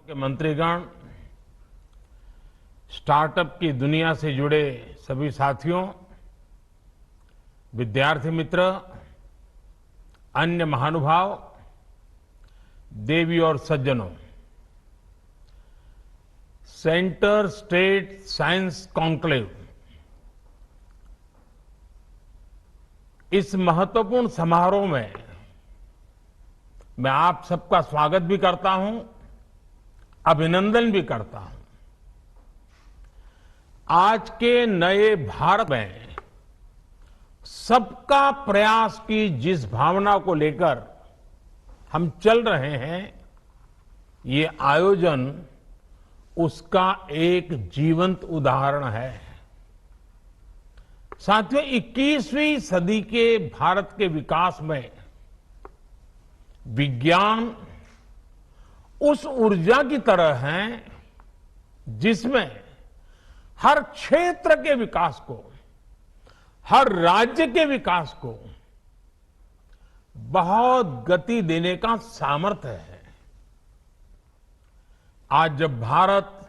के मंत्रीगण, स्टार्टअप की दुनिया से जुड़े सभी साथियों, विद्यार्थी मित्र, अन्य महानुभाव, देवी और सज्जनों, सेंटर स्टेट साइंस कॉन्क्लेव इस महत्वपूर्ण समारोह में मैं आप सबका स्वागत भी करता हूं, अभिनंदन भी करता हूं। आज के नए भारत में सबका प्रयास की जिस भावना को लेकर हम चल रहे हैं, ये आयोजन उसका एक जीवंत उदाहरण है। साथियों, 21वीं सदी के भारत के विकास में विज्ञान उस ऊर्जा की तरह है जिसमें हर क्षेत्र के विकास को, हर राज्य के विकास को बहुत गति देने का सामर्थ्य है। आज जब भारत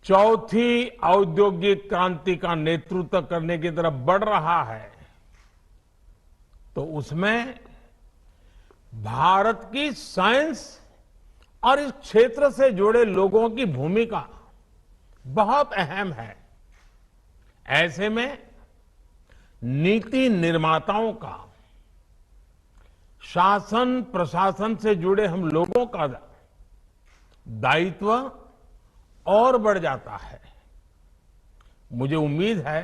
चौथी औद्योगिक क्रांति का नेतृत्व करने की तरफ बढ़ रहा है, तो उसमें भारत की साइंस और इस क्षेत्र से जुड़े लोगों की भूमिका बहुत अहम है। ऐसे में नीति निर्माताओं का, शासन प्रशासन से जुड़े हम लोगों का दायित्व और बढ़ जाता है। मुझे उम्मीद है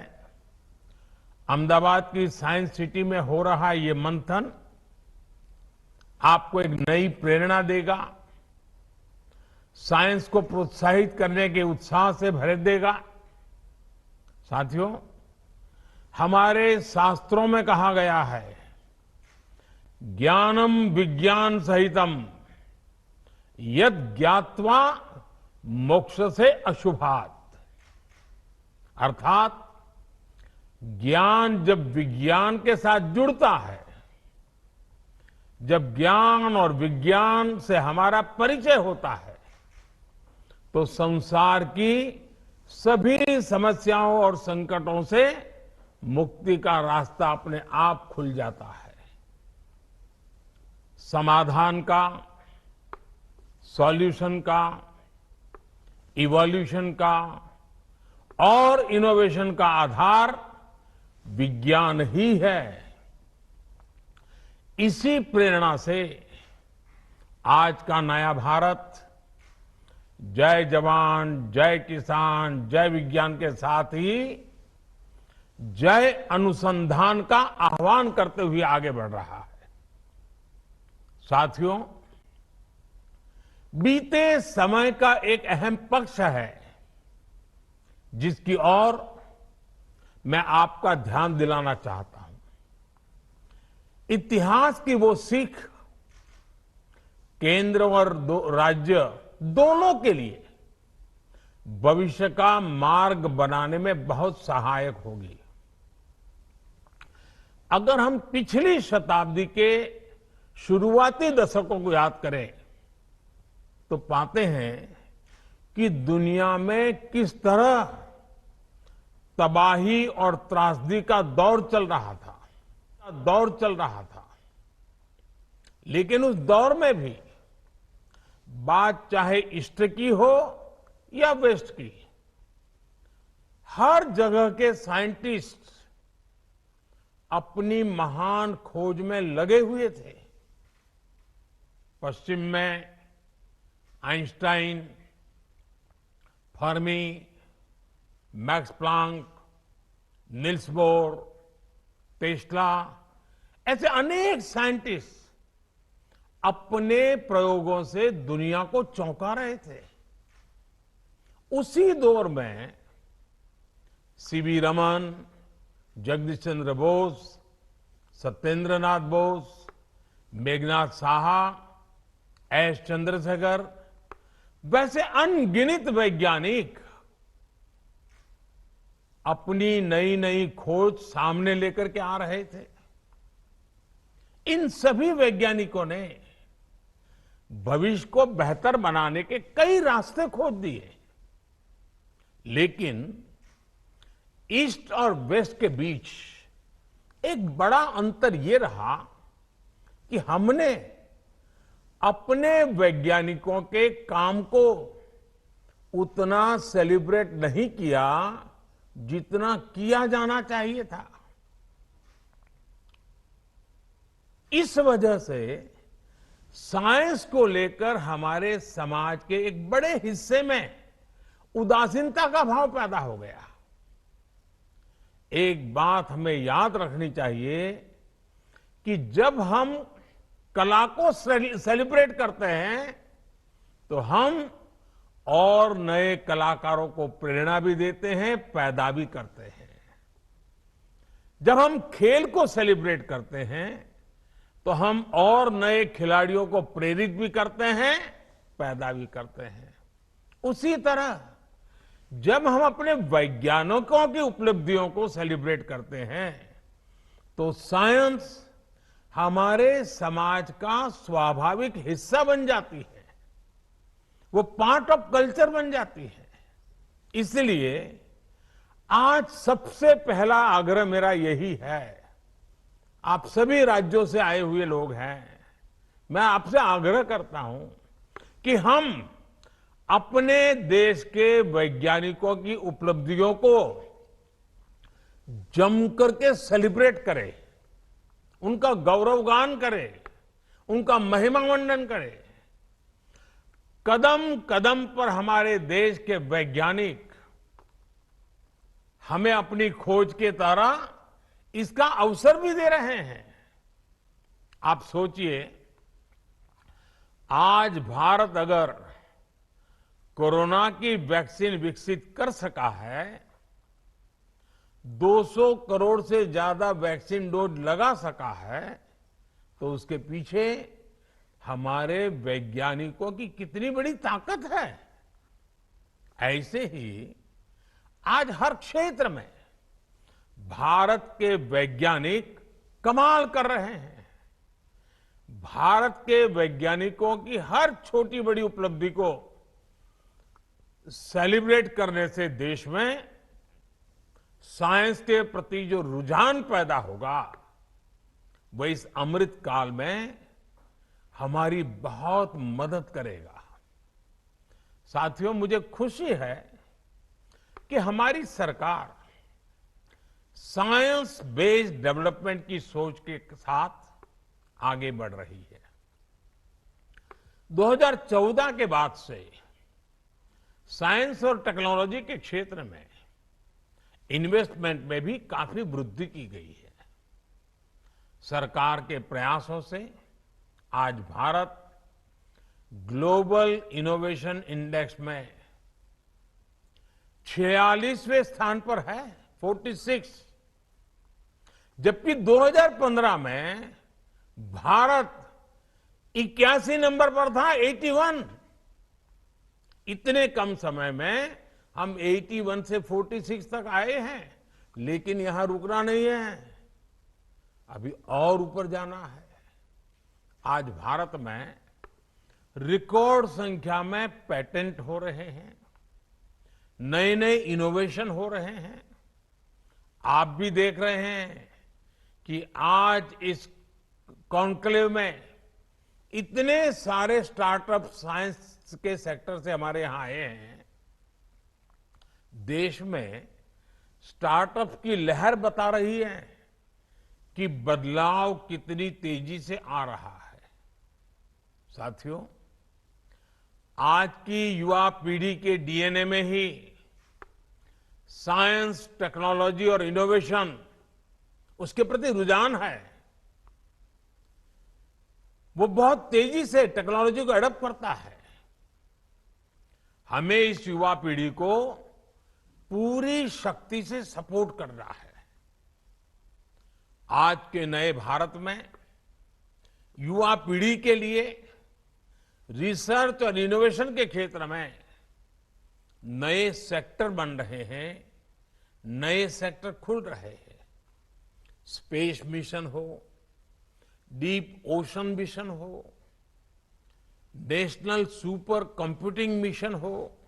अहमदाबाद की साइंस सिटी में हो रहा ये मंथन आपको एक नई प्रेरणा देगा, साइंस को प्रोत्साहित करने के उत्साह से भर देगा। साथियों, हमारे शास्त्रों में कहा गया है, ज्ञानम विज्ञान सहितम यद ज्ञात्वा मोक्ष से अशुभात। अर्थात ज्ञान जब विज्ञान के साथ जुड़ता है, जब ज्ञान और विज्ञान से हमारा परिचय होता है, तो संसार की सभी समस्याओं और संकटों से मुक्ति का रास्ता अपने आप खुल जाता है। समाधान का, सॉल्यूशन का, इवोल्यूशन का और इनोवेशन का आधार विज्ञान ही है। इसी प्रेरणा से आज का नया भारत जय जवान, जय किसान, जय विज्ञान के साथ ही जय अनुसंधान का आह्वान करते हुए आगे बढ़ रहा है। साथियों, बीते समय का एक अहम पक्ष है जिसकी ओर मैं आपका ध्यान दिलाना चाहता हूं। इतिहास की वो सीख केंद्र और राज्य दोनों के लिए भविष्य का मार्ग बनाने में बहुत सहायक होगी। अगर हम पिछली शताब्दी के शुरुआती दशकों को याद करें, तो पाते हैं कि दुनिया में किस तरह तबाही और त्रासदी का दौर चल रहा था। लेकिन उस दौर में भी बात चाहे ईस्ट की हो या वेस्ट की, हर जगह के साइंटिस्ट अपनी महान खोज में लगे हुए थे। पश्चिम में Einstein, Fermi, max Planck, Nils bore, Tesla, ऐसे अनेक साइंटिस्ट अपने प्रयोगों से दुनिया को चौंका रहे थे। उसी दौर में सीवी रमन, जगदीश चंद्र बोस, सत्येंद्र नाथ बोस, मेघनाथ साहा, एस चंद्रशेखर, वैसे अनगिनत वैज्ञानिक अपनी नई नई खोज सामने लेकर के आ रहे थे। इन सभी वैज्ञानिकों ने भविष्य को बेहतर बनाने के कई रास्ते खोज दिए, लेकिन ईस्ट और वेस्ट के बीच एक बड़ा अंतर ये रहा कि हमने अपने वैज्ञानिकों के काम को उतना सेलिब्रेट नहीं किया जितना किया जाना चाहिए था। इस वजह से साइंस को लेकर हमारे समाज के एक बड़े हिस्से में उदासीनता का भाव पैदा हो गया। एक बात हमें याद रखनी चाहिए कि जब हम कला को सेलिब्रेट करते हैं तो हम और नए कलाकारों को प्रेरणा भी देते हैं, पैदा भी करते हैं। जब हम खेल को सेलिब्रेट करते हैं तो हम और नए खिलाड़ियों को प्रेरित भी करते हैं, पैदा भी करते हैं। उसी तरह जब हम अपने वैज्ञानिकों की उपलब्धियों को सेलिब्रेट करते हैं तो साइंस हमारे समाज का स्वाभाविक हिस्सा बन जाती है, वो पार्ट ऑफ कल्चर बन जाती है। इसलिए आज सबसे पहला आग्रह मेरा यही है, आप सभी राज्यों से आए हुए लोग हैं, मैं आपसे आग्रह करता हूं कि हम अपने देश के वैज्ञानिकों की उपलब्धियों को जम करके सेलिब्रेट करें, उनका गौरवगान करें, उनका महिमा मंडन करें। कदम कदम पर हमारे देश के वैज्ञानिक हमें अपनी खोज के द्वारा इसका अवसर भी दे रहे हैं। आप सोचिए, आज भारत अगर कोरोना की वैक्सीन विकसित कर सका है, 200 करोड़ से ज्यादा वैक्सीन डोज लगा सका है, तो उसके पीछे हमारे वैज्ञानिकों की कितनी बड़ी ताकत है। ऐसे ही आज हर क्षेत्र में भारत के वैज्ञानिक कमाल कर रहे हैं। भारत के वैज्ञानिकों की हर छोटी बड़ी उपलब्धि को सेलिब्रेट करने से देश में साइंस के प्रति जो रुझान पैदा होगा, वह इस अमृत काल में हमारी बहुत मदद करेगा। साथियों, मुझे खुशी है कि हमारी सरकार साइंस बेस्ड डेवलपमेंट की सोच के साथ आगे बढ़ रही है। 2014 के बाद से साइंस और टेक्नोलॉजी के क्षेत्र में इन्वेस्टमेंट में भी काफी वृद्धि की गई है। सरकार के प्रयासों से आज भारत ग्लोबल इनोवेशन इंडेक्स में 46वें स्थान पर है, 46, जबकि 2015 में भारत 81 नंबर पर था, 81। इतने कम समय में हम 81 से 46 तक आए हैं, लेकिन यहां रुकना नहीं है, अभी और ऊपर जाना है। आज भारत में रिकॉर्ड संख्या में पेटेंट हो रहे हैं, नए नए इनोवेशन हो रहे हैं। आप भी देख रहे हैं कि आज इस कॉन्क्लेव में इतने सारे स्टार्टअप साइंस के सेक्टर से हमारे यहां आए हैं। देश में स्टार्टअप की लहर बता रही है कि बदलाव कितनी तेजी से आ रहा है। साथियों, आज की युवा पीढ़ी के डीएनए में ही साइंस, टेक्नोलॉजी और इनोवेशन, उसके प्रति रुझान है। वो बहुत तेजी से टेक्नोलॉजी को अडॉप्ट करता है। हमें इस युवा पीढ़ी को पूरी शक्ति से सपोर्ट करना है। आज के नए भारत में युवा पीढ़ी के लिए रिसर्च और इनोवेशन के क्षेत्र में नए सेक्टर बन रहे हैं, नए सेक्टर खुल रहे हैं। स्पेस मिशन हो, डीप ओशन मिशन हो, नेशनल सुपर कंप्यूटिंग मिशन हो,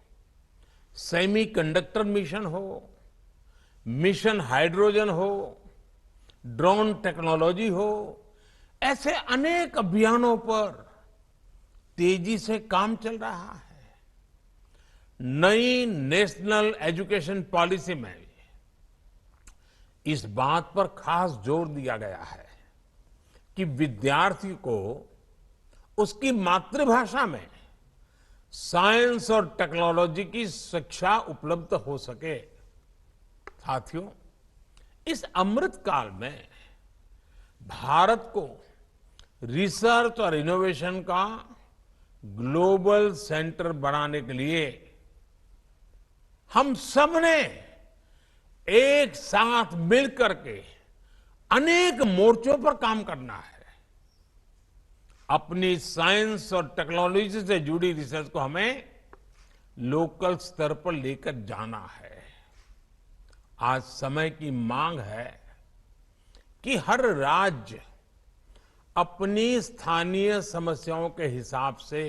सेमीकंडक्टर मिशन हो, मिशन हाइड्रोजन हो, ड्रोन टेक्नोलॉजी हो, ऐसे अनेक अभियानों पर तेजी से काम चल रहा है। नई नेशनल एजुकेशन पॉलिसी में इस बात पर खास जोर दिया गया है कि विद्यार्थी को उसकी मातृभाषा में साइंस और टेक्नोलॉजी की शिक्षा उपलब्ध हो सके। साथियों, इस अमृत काल में भारत को रिसर्च और इनोवेशन का ग्लोबल सेंटर बनाने के लिए हम सब ने एक साथ मिलकर के अनेक मोर्चों पर काम करना है। अपनी साइंस और टेक्नोलॉजी से जुड़ी रिसर्च को हमें लोकल स्तर पर लेकर जाना है। आज समय की मांग है कि हर राज्य अपनी स्थानीय समस्याओं के हिसाब से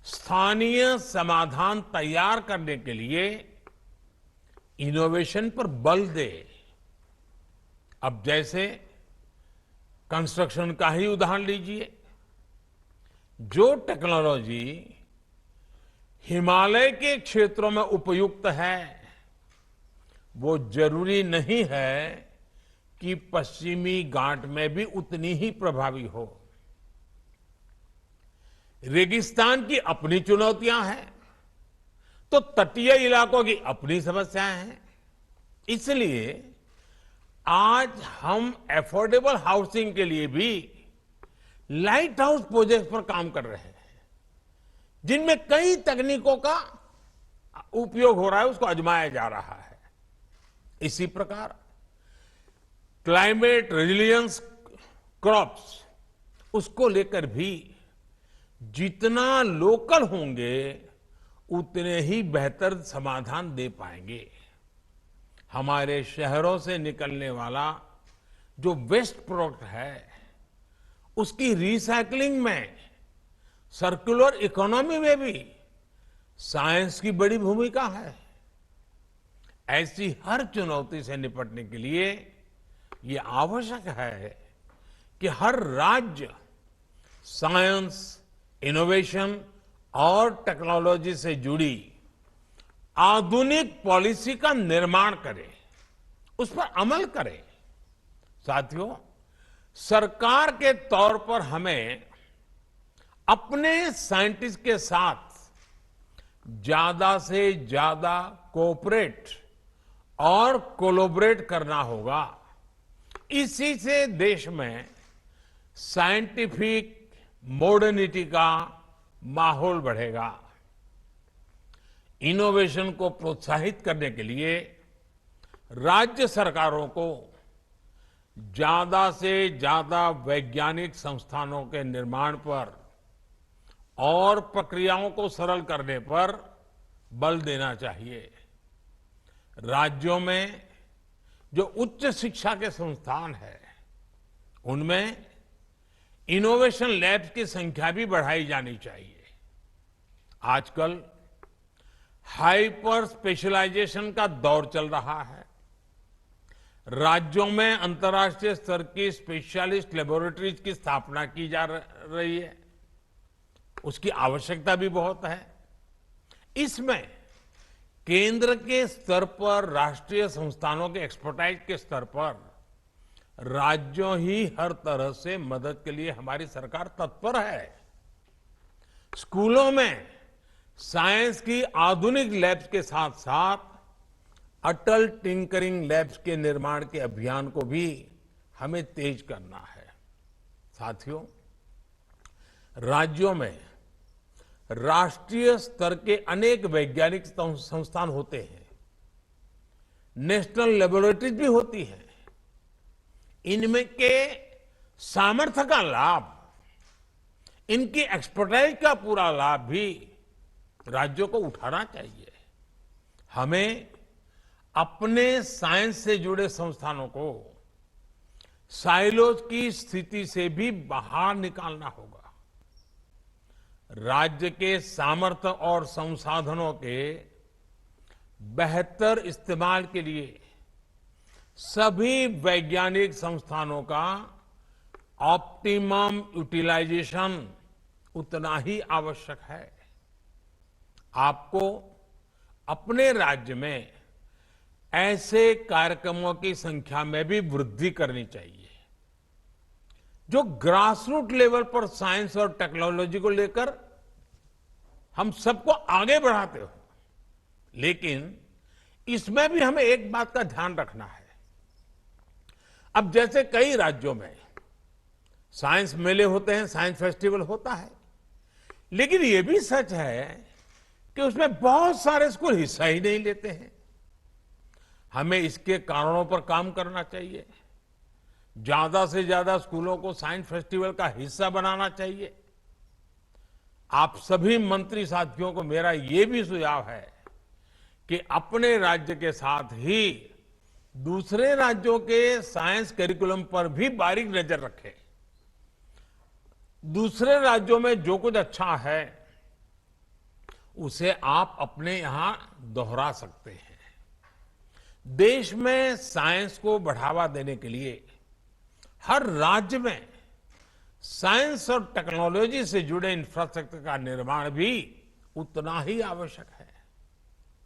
स्थानीय समाधान तैयार करने के लिए इनोवेशन पर बल दे। अब जैसे कंस्ट्रक्शन का ही उदाहरण लीजिए। जो टेक्नोलॉजी हिमालय के क्षेत्रों में उपयुक्त है, वो जरूरी नहीं है कि पश्चिमी घाट में भी उतनी ही प्रभावी हो। रेगिस्तान की अपनी चुनौतियां हैं, तो तटीय इलाकों की अपनी समस्याएं हैं। इसलिए आज हम एफोर्डेबल हाउसिंग के लिए भी लाइट हाउस प्रोजेक्ट पर काम कर रहे हैं, जिनमें कई तकनीकों का उपयोग हो रहा है, उसको आजमाया जा रहा है। इसी प्रकार क्लाइमेट रेजिलियंस क्रॉप्स, उसको लेकर भी जितना लोकल होंगे उतने ही बेहतर समाधान दे पाएंगे। हमारे शहरों से निकलने वाला जो वेस्ट प्रोडक्ट है, उसकी रिसाइकलिंग में, सर्कुलर इकोनॉमी में भी साइंस की बड़ी भूमिका है। ऐसी हर चुनौती से निपटने के लिए ये आवश्यक है कि हर राज्य साइंस, इनोवेशन और टेक्नोलॉजी से जुड़ी आधुनिक पॉलिसी का निर्माण करे, उस पर अमल करे। साथियों, सरकार के तौर पर हमें अपने साइंटिस्ट के साथ ज्यादा से ज्यादा कोऑपरेट और कोलैबोरेट करना होगा। इसी से देश में साइंटिफिक मॉडर्निटी का माहौल बढ़ेगा। इनोवेशन को प्रोत्साहित करने के लिए राज्य सरकारों को ज्यादा से ज्यादा वैज्ञानिक संस्थानों के निर्माण पर और प्रक्रियाओं को सरल करने पर बल देना चाहिए। राज्यों में जो उच्च शिक्षा के संस्थान है, उनमें इनोवेशन लैब्स की संख्या भी बढ़ाई जानी चाहिए। आजकल हाइपर स्पेशलाइजेशन का दौर चल रहा है। राज्यों में अंतर्राष्ट्रीय स्तर की स्पेशलिस्ट लेबोरेटरीज की स्थापना की जा रही है। उसकी आवश्यकता भी बहुत है। इसमें केंद्र के स्तर पर, राष्ट्रीय संस्थानों के एक्सपर्टाइज के स्तर पर राज्यों ही हर तरह से मदद के लिए हमारी सरकार तत्पर है। स्कूलों में साइंस की आधुनिक लैब्स के साथ साथ अटल टिंकरिंग लैब्स के निर्माण के अभियान को भी हमें तेज करना है। साथियों, राज्यों में राष्ट्रीय स्तर के अनेक वैज्ञानिक संस्थान होते हैं, नेशनल लेबोरेटरीज भी होती हैं। इनमें के सामर्थ्य का लाभ, इनकी एक्सपर्टाइज का पूरा लाभ भी राज्यों को उठाना चाहिए। हमें अपने साइंस से जुड़े संस्थानों को साइलोज की स्थिति से भी बाहर निकालना होगा। राज्य के सामर्थ्य और संसाधनों के बेहतर इस्तेमाल के लिए सभी वैज्ञानिक संस्थानों का ऑप्टिमम यूटिलाइजेशन उतना ही आवश्यक है। आपको अपने राज्य में ऐसे कार्यक्रमों की संख्या में भी वृद्धि करनी चाहिए जो ग्रासरूट लेवल पर साइंस और टेक्नोलॉजी को लेकर हम सबको आगे बढ़ाते हो। लेकिन इसमें भी हमें एक बात का ध्यान रखना है। अब जैसे कई राज्यों में साइंस मेले होते हैं, साइंस फेस्टिवल होता है, लेकिन यह भी सच है कि उसमें बहुत सारे स्कूल हिस्सा ही नहीं लेते हैं। हमें इसके कारणों पर काम करना चाहिए। ज्यादा से ज्यादा स्कूलों को साइंस फेस्टिवल का हिस्सा बनाना चाहिए। आप सभी मंत्री साथियों को मेरा यह भी सुझाव है कि अपने राज्य के साथ ही दूसरे राज्यों के साइंस करिकुलम पर भी बारीक नजर रखें। दूसरे राज्यों में जो कुछ अच्छा है उसे आप अपने यहां दोहरा सकते हैं। देश में साइंस को बढ़ावा देने के लिए हर राज्य में साइंस और टेक्नोलॉजी से जुड़े इंफ्रास्ट्रक्चर का निर्माण भी उतना ही आवश्यक है।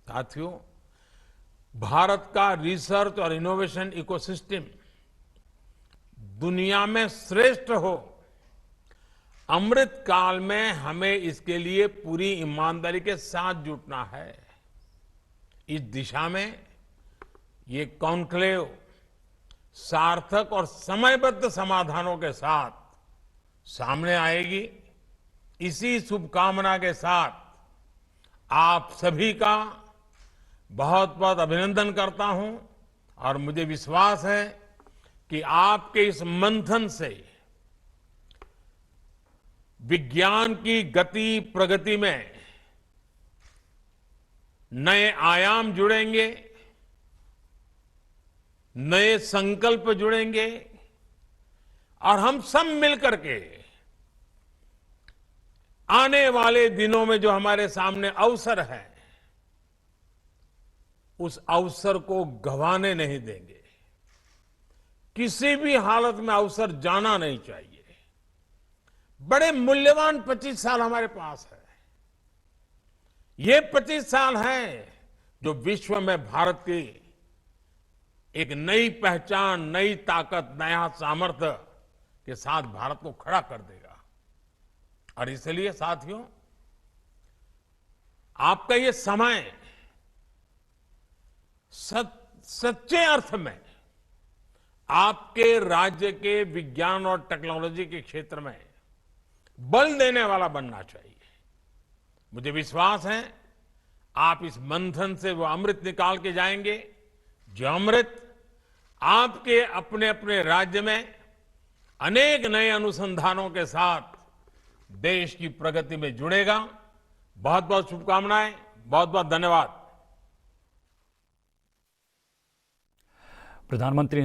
साथियों, भारत का रिसर्च और इनोवेशन इकोसिस्टम दुनिया में श्रेष्ठ हो, अमृत काल में हमें इसके लिए पूरी ईमानदारी के साथ जुटना है। इस दिशा में ये कॉन्क्लेव सार्थक और समयबद्ध समाधानों के साथ सामने आएगी। इसी शुभकामना के साथ आप सभी का बहुत बहुत अभिनंदन करता हूं और मुझे विश्वास है कि आपके इस मंथन से विज्ञान की गति प्रगति में नए आयाम जुड़ेंगे, नए संकल्प जुड़ेंगे और हम सब मिलकर के आने वाले दिनों में जो हमारे सामने अवसर है उस अवसर को गंवाने नहीं देंगे। किसी भी हालत में अवसर जाना नहीं चाहिए। बड़े मूल्यवान 25 साल हमारे पास है। ये 25 साल हैं जो विश्व में भारत की एक नई पहचान, नई ताकत, नया सामर्थ्य के साथ भारत को खड़ा कर देगा। और इसलिए साथियों, आपका ये समय सच्चे अर्थ में आपके राज्य के विज्ञान और टेक्नोलॉजी के क्षेत्र में बल देने वाला बनना चाहिए। मुझे विश्वास है आप इस मंथन से वो अमृत निकाल के जाएंगे जो अमृत आपके अपने अपने राज्य में अनेक नए अनुसंधानों के साथ देश की प्रगति में जुड़ेगा। बहुत बहुत शुभकामनाएं, बहुत बहुत धन्यवाद। प्रधानमंत्री